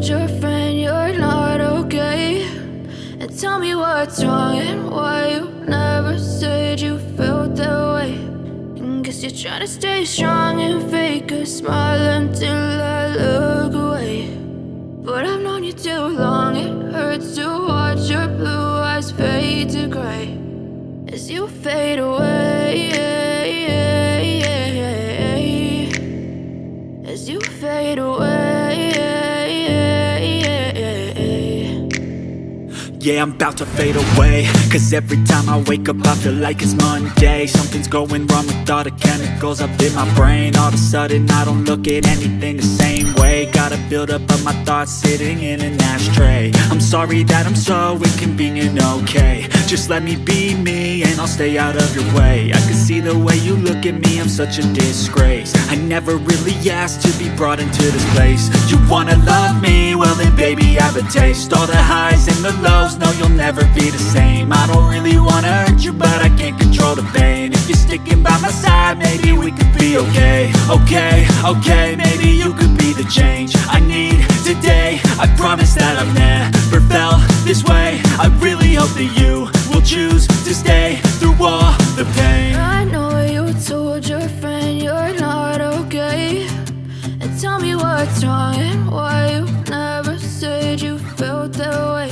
told your friend you're not okay? And tell me what's wrong and why you never said you felt that way. And guess you're trying to stay strong and fake a smile until I look away. But I've known you too long, it hurts to watch your blue eyes fade to gray as you fade away, as you fade away. Yeah, I'm about to fade away, cause every time I wake up I feel like it's Monday. Something's going wrong with all the chemicals up in my brain. All of a sudden I don't look at anything the same way. Got a buildup of my thoughts sitting in an ashtray. I'm sorry that I'm so inconvenient, okay? Just let me be me and I'll stay out of your way. I can see the way you look at me, I'm such a disgrace. I never really asked to be brought into this place. You wanna love me? Well then baby have a taste. All the highs and the lows, no you'll never be the same. I don't really wanna hurt you but I can't control the pain. If you're sticking by my side maybe we could be okay. Okay, maybe you could be the change I need today. I promise that I've never felt this way. I really hope that you will choose to stay through all the pain. I know you told your friend you're not okay. And tell me what's wrong and why you never said you felt that way.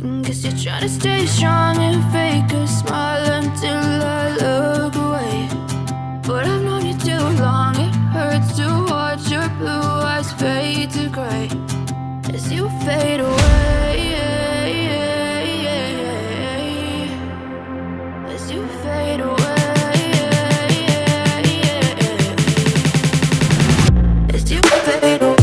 And guess you're trying to stay strong and fake a smile until I look away. But I've known you too long, it hurts to watch your blue eyes fade to gray as you fade away, as you fade away, as you fade away.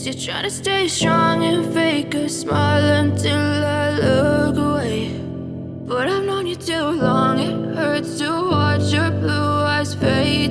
You're trying to stay strong and fake a smile until